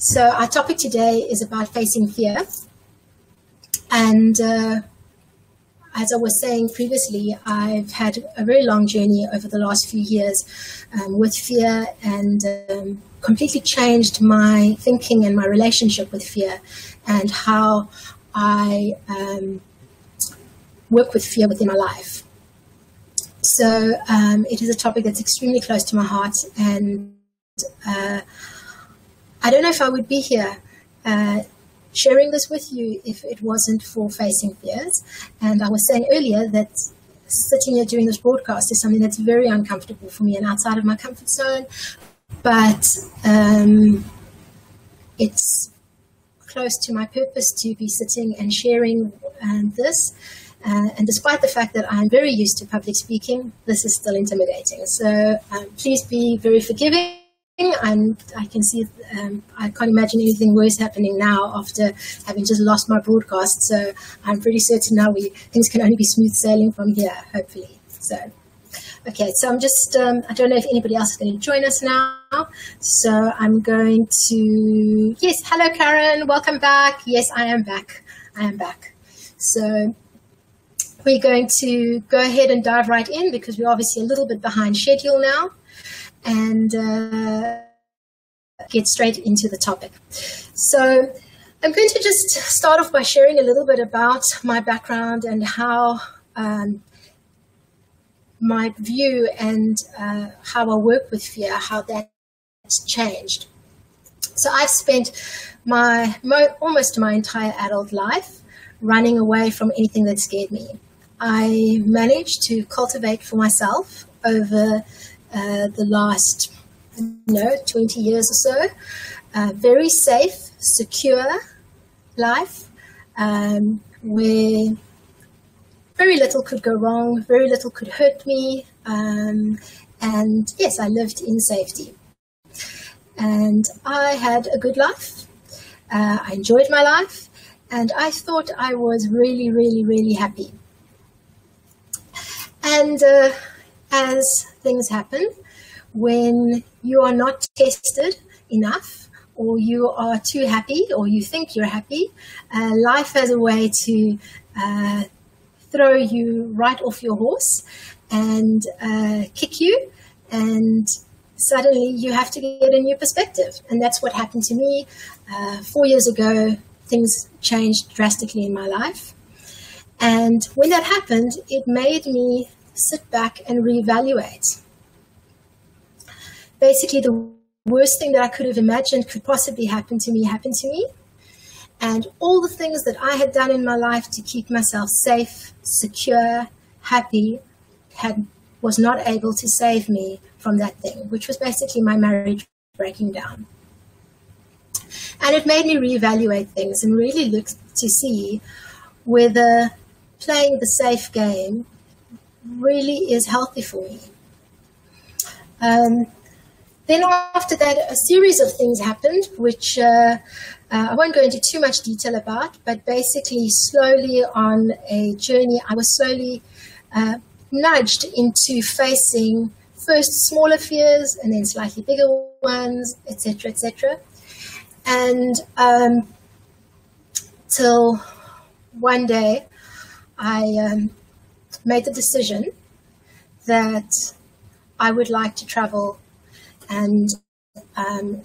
So our topic today is about facing fear. And as I was saying previously, I've had a very long journey over the last few years with fear, and completely changed my thinking and my relationship with fear, and how I work with fear within my life. So it is a topic that's extremely close to my heart, and I don't know if I would be here sharing this with you if it wasn't for facing fears. And I was saying earlier that sitting here doing this broadcast is something that's very uncomfortable for me and outside of my comfort zone, but it's close to my purpose to be sitting and sharing this. And despite the fact that I'm very used to public speaking, this is still intimidating. So please be very forgiving. I can see, I can't imagine anything worse happening now after having just lost my broadcast. So I'm pretty certain now things can only be smooth sailing from here, hopefully. So, okay, so I'm just, I don't know if anybody else is going to join us now. So I'm going to, yes, hello Karen, welcome back. Yes, I am back. So we're going to go ahead and dive right in because we're obviously a little bit behind schedule now, and get straight into the topic. So I'm going to just start off by sharing a little bit about my background and how my view and how I work with fear, how that's changed. So I've spent almost my entire adult life running away from anything that scared me. I managed to cultivate for myself over the last 20 years or so, very safe, secure life, where very little could go wrong, very little could hurt me, and yes, I lived in safety. And I had a good life. I enjoyed my life, and I thought I was really, really, really happy. And as things happen, when you are not tested enough, or you are too happy, or you think you're happy, life has a way to throw you right off your horse and kick you, and suddenly you have to get a new perspective. And that's what happened to me. 4 years ago, things changed drastically in my life. And when that happened, it made me sit back and reevaluate. Basically, the worst thing that I could have imagined could possibly happen to me happened to me. And all the things that I had done in my life to keep myself safe, secure, happy, was not able to save me from that thing, which was basically my marriage breaking down. And it made me reevaluate things and really look to see whether playing the safe game really is healthy for me. Then after that, a series of things happened, which I won't go into too much detail about, but basically slowly on a journey, I was slowly nudged into facing first smaller fears and then slightly bigger ones, etc., etc. And till one day I made the decision that I would like to travel, and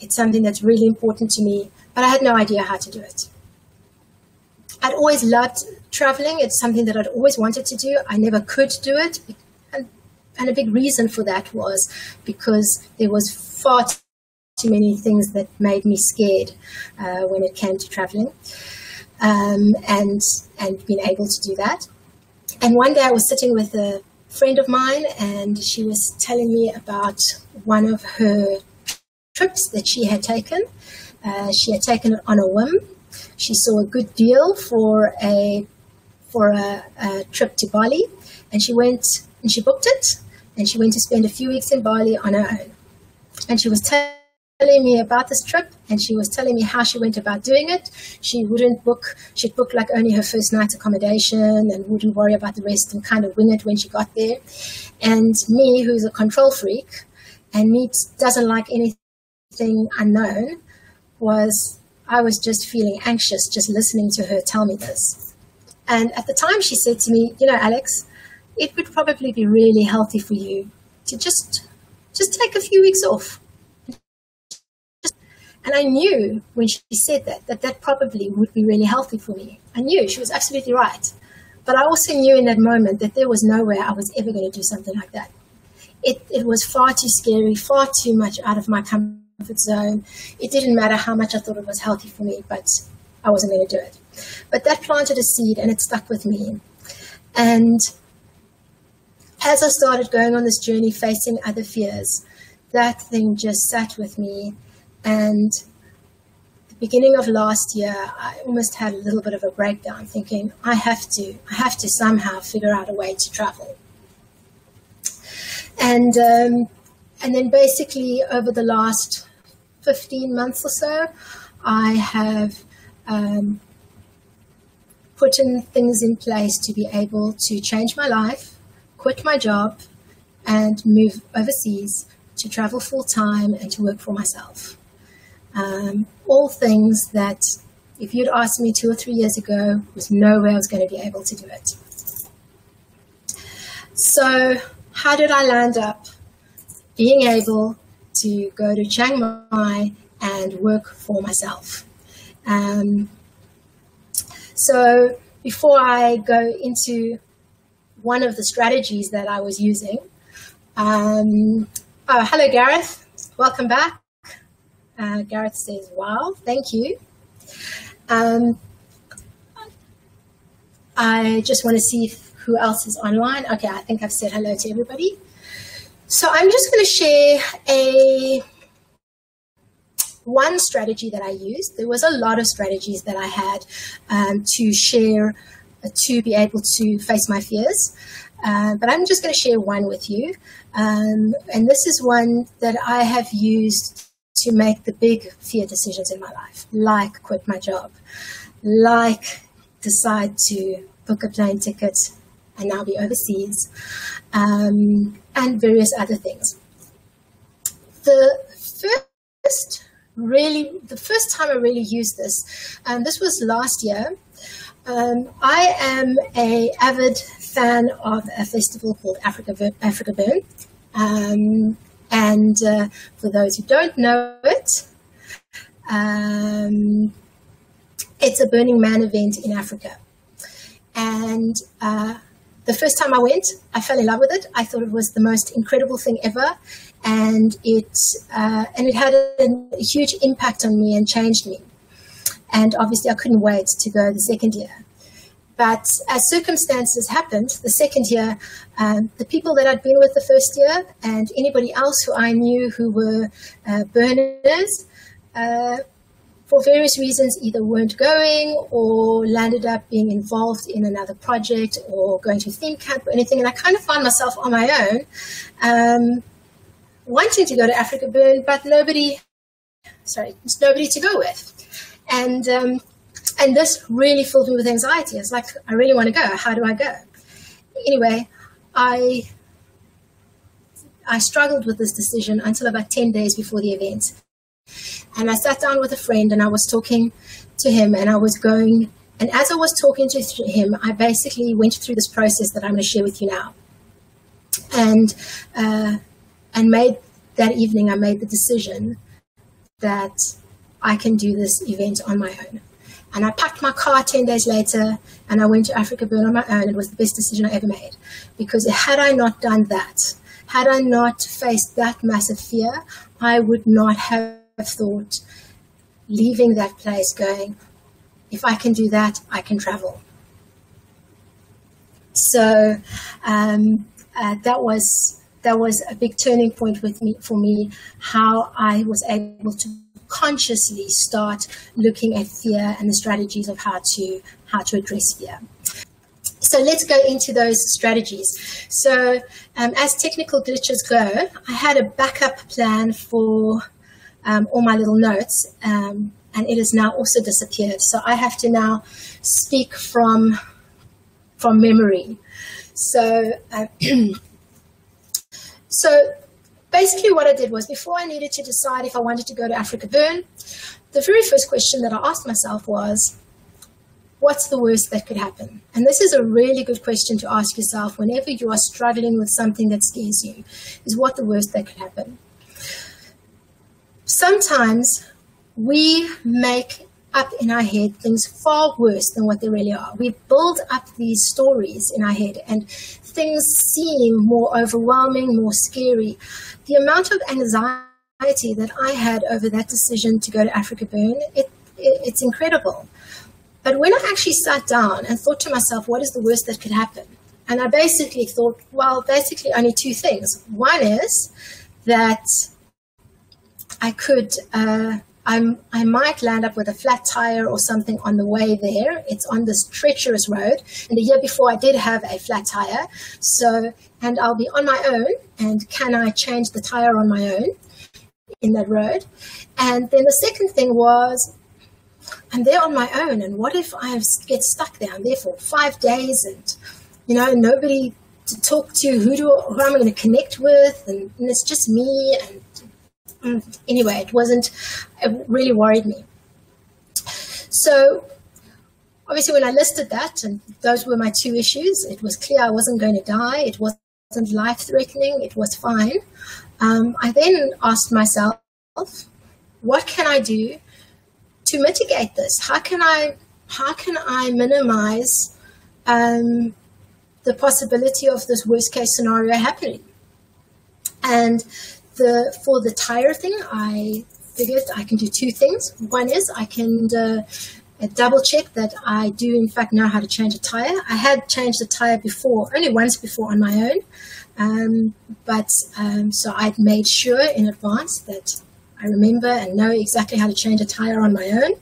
it's something that's really important to me, but I had no idea how to do it. I'd always loved traveling. It's something that I'd always wanted to do. I never could do it, and a big reason for that was because there was far too many things that made me scared when it came to traveling, and being able to do that. And one day I was sitting with a friend of mine, and she was telling me about one of her trips that she had taken. She had taken it on a whim. She saw a good deal for a trip to Bali, and she went and she booked it, and she went to spend a few weeks in Bali on her own. And she was telling me about this trip, and she was telling me how she went about doing it. She'd book like only her first night's accommodation and wouldn't worry about the rest and kind of wing it when she got there. And me, who's a control freak, and me doesn't like anything unknown, was I was just feeling anxious just listening to her tell me this. And at the time she said to me, you know, Alex, it would probably be really healthy for you to just take a few weeks off. And I knew when she said that probably would be really healthy for me. I knew she was absolutely right. But I also knew in that moment that there was no way I was ever going to do something like that. It was far too scary, far too much out of my comfort zone. It didn't matter how much I thought it was healthy for me, but I wasn't going to do it. But that planted a seed and it stuck with me. And as I started going on this journey, facing other fears, that thing just sat with me. And the beginning of last year, I almost had a little bit of a breakdown, thinking I have to somehow figure out a way to travel. And then basically over the last 15 months or so, I have put in things in place to be able to change my life, quit my job, and move overseas to travel full time and to work for myself. All things that if you'd asked me 2 or 3 years ago, there's no way I was going to be able to do it. So how did I land up being able to go to Chiang Mai and work for myself? So before I go into one of the strategies that I was using, hello Gareth, welcome back. Gareth says, wow, thank you. I just want to see who else is online. Okay, I think I've said hello to everybody. So I'm just going to share one strategy that I used. There was a lot of strategies that I had to share to be able to face my fears. But I'm just going to share one with you. And this is one that I have used to make the big fear decisions in my life, like quit my job, like decide to book a plane ticket and now be overseas, and various other things. The first time I really used this, this was last year. I am an avid fan of a festival called Africa Burn. And for those who don't know it, it's a Burning Man event in Africa. And the first time I went, I fell in love with it. I thought it was the most incredible thing ever. And it had a huge impact on me and changed me. And obviously I couldn't wait to go the second year. But as circumstances happened, the second year, the people that I'd been with the first year and anybody else who I knew who were burners, for various reasons, either weren't going or landed up being involved in another project or going to theme camp or anything. And I kind of found myself on my own, wanting to go to Africa Burn, but nobody to go with. And this really filled me with anxiety. It's like, I really want to go. How do I go? Anyway, I struggled with this decision until about 10 days before the event. And I sat down with a friend and I was talking to him and and as I was talking to him, I basically went through this process that I'm going to share with you now. And that evening, I made the decision that I can do this event on my own. And I packed my car 10 days later and I went to Africa Burn on my own. It was the best decision I ever made. Because had I not done that, had I not faced that massive fear, I would not have thought leaving that place going, if I can do that, I can travel. So that was a big turning point for me, how I was able to consciously start looking at fear and the strategies of how to address fear. So let's go into those strategies. So as technical glitches go, I had a backup plan for all my little notes, and it has now also disappeared. So I have to now speak from memory. So so basically what I did was, before I needed to decide if I wanted to go to Africa Burn, the very first question that I asked myself was, what's the worst that could happen? And this is a really good question to ask yourself whenever you are struggling with something that scares you, is what the worst that could happen. Sometimes we make up in our head things far worse than what they really are. We build up these stories in our head and things seem more overwhelming, more scary. The amount of anxiety that I had over that decision to go to Africa Burn, it's incredible. But when I actually sat down and thought to myself, what is the worst that could happen? And I basically thought, well, basically only two things. One is that I could, I might land up with a flat tire or something on the way there. It's on this treacherous road. And the year before I did have a flat tire. And I'll be on my own. And can I change the tire on my own in that road? And then the second thing was, I'm there on my own. And what if I get stuck there? I'm there for 5 days and, nobody to talk to, who am I going to connect with? And it's just me. And anyway, it really worried me. So obviously when I listed that, and those were my two issues, it was clear I wasn't going to die. It wasn't life-threatening. It was fine. I then asked myself, what can I do to mitigate this? How can I minimize the possibility of this worst-case scenario happening? And for the tire thing, I figured I can do two things. One is I can double check that I do in fact know how to change a tire. I had changed a tire before, only once before on my own, so I'd made sure in advance that I remember and know exactly how to change a tire on my own.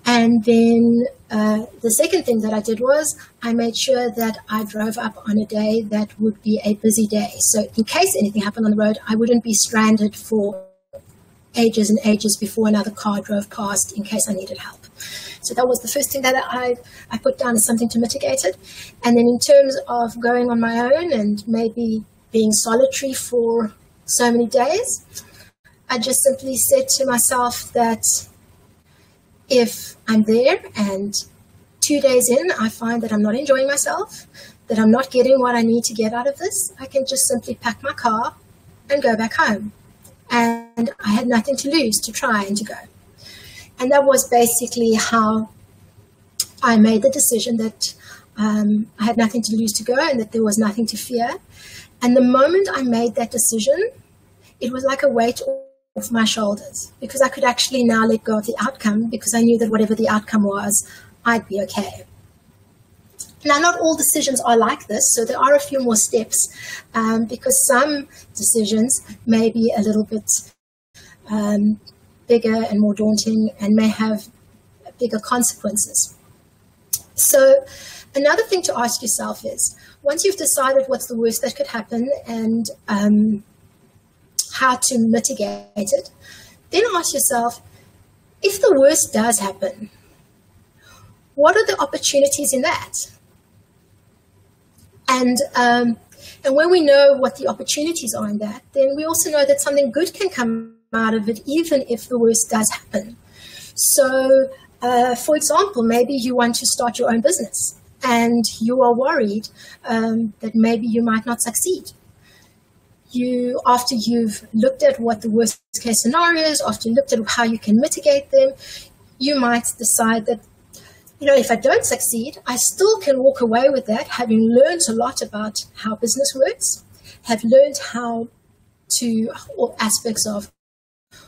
And then the second thing that I did was I made sure that I drove up on a day that would be a busy day. So in case anything happened on the road, I wouldn't be stranded for ages and ages before another car drove past in case I needed help. So that was the first thing that I put down as something to mitigate it. And then in terms of going on my own and maybe being solitary for so many days, I just simply said to myself that if I'm there and 2 days in, I find that I'm not enjoying myself, that I'm not getting what I need to get out of this, I can just simply pack my car and go back home. And I had nothing to lose to try and to go. And that was basically how I made the decision that I had nothing to lose to go and that there was nothing to fear. And the moment I made that decision, it was like a weight off my shoulders, because I could actually now let go of the outcome, because I knew that whatever the outcome was, I'd be okay. Now, not all decisions are like this, so there are a few more steps, because some decisions may be a little bit bigger and more daunting and may have bigger consequences. So another thing to ask yourself is, once you've decided what's the worst that could happen and how to mitigate it, then ask yourself, if the worst does happen, what are the opportunities in that? And when we know what the opportunities are in that, then we also know that something good can come out of it, even if the worst does happen. So, for example, maybe you want to start your own business and you are worried that maybe you might not succeed. After you've looked at what the worst case scenarios, after you looked at how you can mitigate them, you might decide that, if I don't succeed, I still can walk away with that, having learned a lot about how business works, have learned all aspects of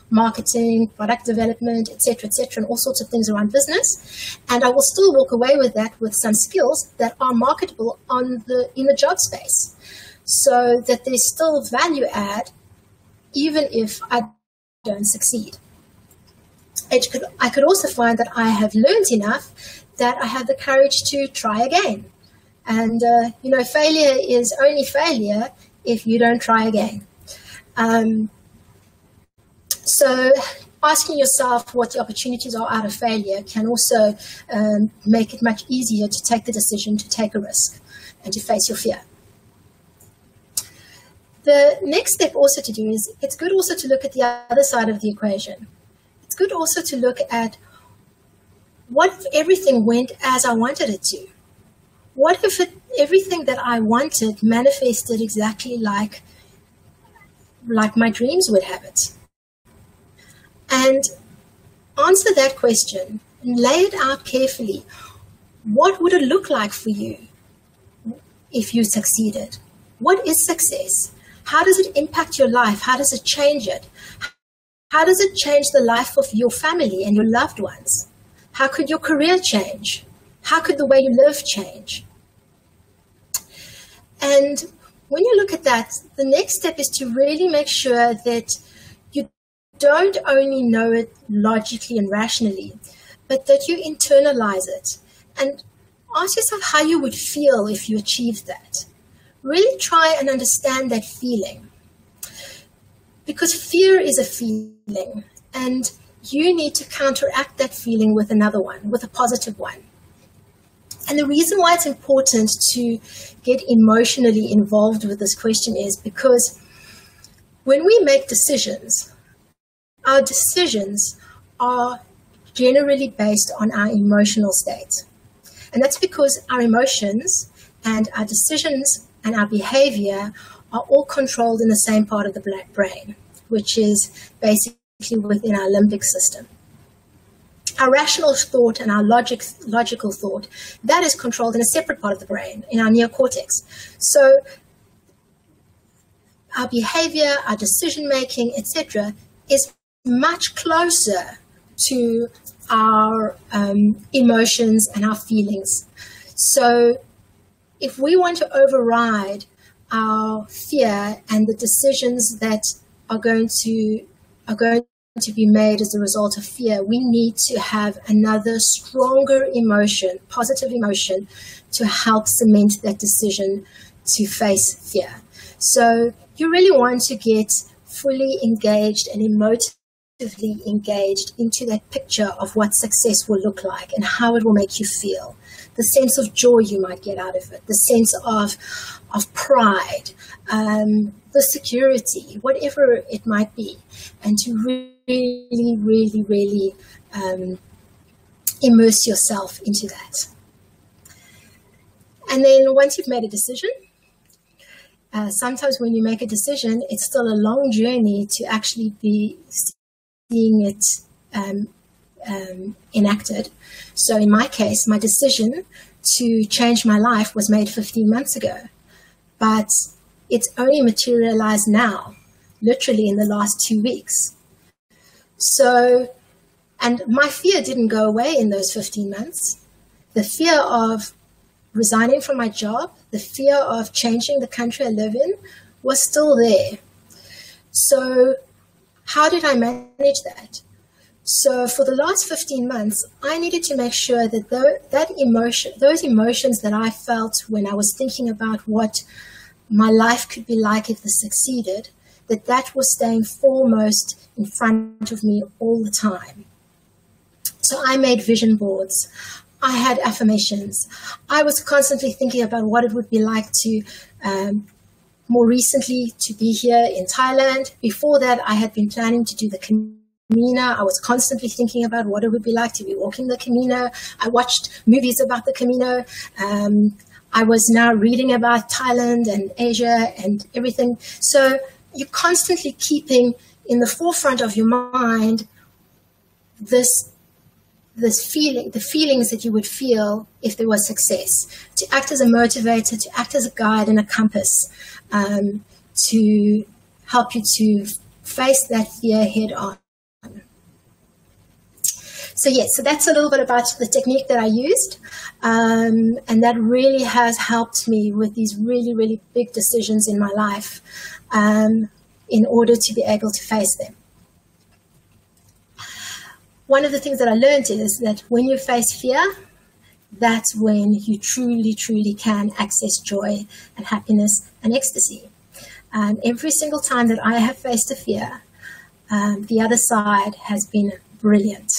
marketing, product development, etc., and all sorts of things around business. And I will still walk away with that with some skills that are marketable in the job space, so that there's still value add, even if I don't succeed. I could also find that I have learned enough that I have the courage to try again. And, failure is only failure if you don't try again. So asking yourself what the opportunities are out of failure can also make it much easier to take the decision to take a risk and to face your fear. The next step also to do is, it's good also to look at the other side of the equation. It's it's good also to look at, what if everything went as I wanted it to? What if everything that I wanted manifested exactly like my dreams would have it? And answer that question and lay it out carefully. What would it look like for you if you succeeded? What is success? How does it impact your life? How does it change it? How does it change the life of your family and your loved ones? How could your career change? How could the way you live change? And when you look at that, the next step is to really make sure that you don't only know it logically and rationally, but that you internalize it. And ask yourself how you would feel if you achieved that. Really try and understand that feeling. Because fear is a feeling, and you need to counteract that feeling with another one, with a positive one. And the reason why it's important to get emotionally involved with this question is because when we make decisions, our decisions are generally based on our emotional state. And that's because our emotions and our decisions and our behavior are all controlled in the same part of the brain, which is basically within our limbic system. Our rational thought and our logical thought, that is controlled in a separate part of the brain, in our neocortex. So our behavior, our decision-making, etc., is much closer to our emotions and our feelings. So if we want to override our fear and the decisions that are going to be made as a result of fear, we need to have another stronger emotion, positive emotion, to help cement that decision to face fear. So you really want to get fully engaged and emotively engaged into that picture of what success will look like and how it will make you feel. The sense of joy you might get out of it, the sense of pride, the security, whatever it might be, and to really, really, really immerse yourself into that. And then once you've made a decision, sometimes when you make a decision, it's still a long journey to actually be seeing it enacted. So in my case, my decision to change my life was made 15 months ago, but it's only materialized now, literally in the last 2 weeks. So, and my fear didn't go away in those 15 months. The fear of resigning from my job, the fear of changing the country I live in was still there. So how did I manage that? So for the last 15 months, I needed to make sure that those emotions that I felt when I was thinking about what my life could be like if this succeeded, that was staying foremost in front of me all the time. So I made vision boards. I had affirmations. I was constantly thinking about what it would be like to, more recently, to be here in Thailand. Before that, I had been planning to do the Camino. I was constantly thinking about what it would be like to be walking the Camino. I watched movies about the Camino. I was now reading about Thailand and Asia and everything. So you're constantly keeping in the forefront of your mind this feeling, the feelings that you would feel if there was success, to act as a motivator, to act as a guide and a compass, to help you to face that fear head on. So yes, so that's a little bit about the technique that I used, and that really has helped me with these really, really big decisions in my life in order to be able to face them. One of the things that I learned is that when you face fear, that's when you truly, truly can access joy and happiness and ecstasy. Every single time that I have faced a fear, the other side has been brilliant.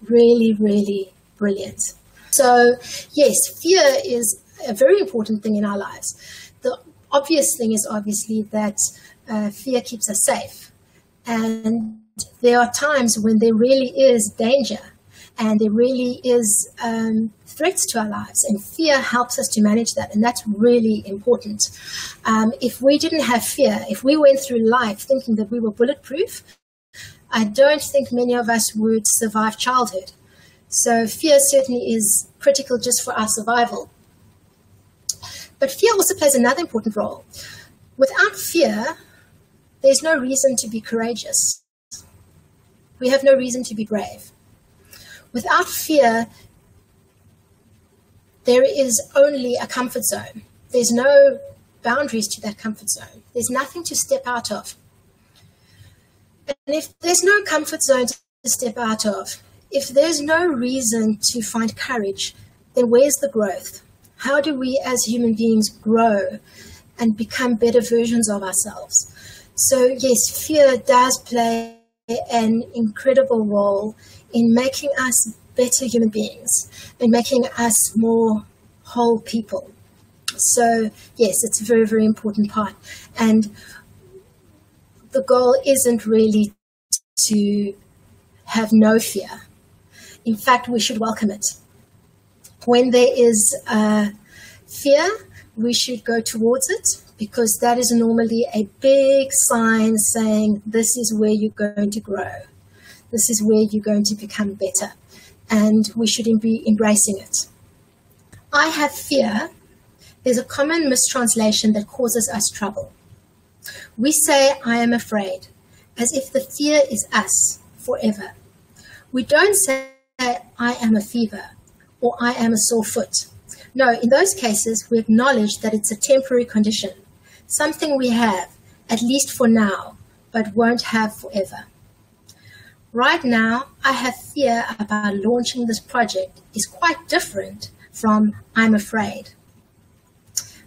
Really, really brilliant. So yes, fear is a very important thing in our lives. The obvious thing is obviously that fear keeps us safe. And there are times when there really is danger and there really is threats to our lives, and fear helps us to manage that, and that's really important. If we didn't have fear, if we went through life thinking that we were bulletproof, I don't think many of us would survive childhood. So fear certainly is critical just for our survival. But fear also plays another important role. Without fear, there's no reason to be courageous. We have no reason to be brave. Without fear, there is only a comfort zone. There's no boundaries to that comfort zone. There's nothing to step out of. And if there's no comfort zone to step out of, if there's no reason to find courage, then where's the growth? How do we as human beings grow and become better versions of ourselves? So yes, fear does play an incredible role in making us better human beings and making us more whole people. So yes, it's a very, very important part. And the goal isn't really to have no fear. In fact, we should welcome it. When there is fear, we should go towards it, because that is normally a big sign saying this is where you're going to grow. This is where you're going to become better. And we should be embracing it. I have fear. There's a common mistranslation that causes us trouble. We say, I am afraid, as if the fear is us forever. We don't say, I am a fever, or I am a sore foot. No, in those cases, we acknowledge that it's a temporary condition, something we have, at least for now, but won't have forever. Right now, I have fear about launching this project is quite different from I'm afraid.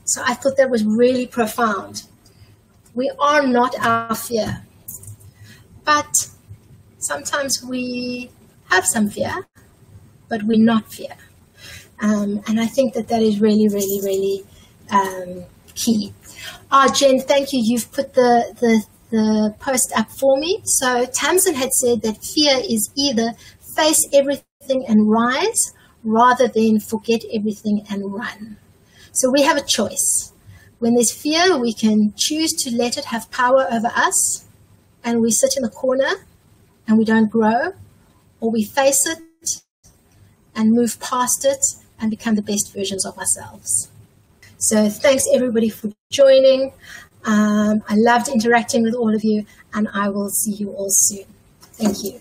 So I thought that was really profound. We are not our fear, but sometimes we have some fear, but we're not fear. And I think that is really, really, really key. Jen, thank you. You've put the post up for me. So Tamsin had said that fear is either face everything and rise, rather than forget everything and run. So we have a choice. When there's fear, we can choose to let it have power over us, and we sit in the corner and we don't grow, or we face it and move past it and become the best versions of ourselves. So thanks everybody for joining. I loved interacting with all of you, and I will see you all soon. Thank you.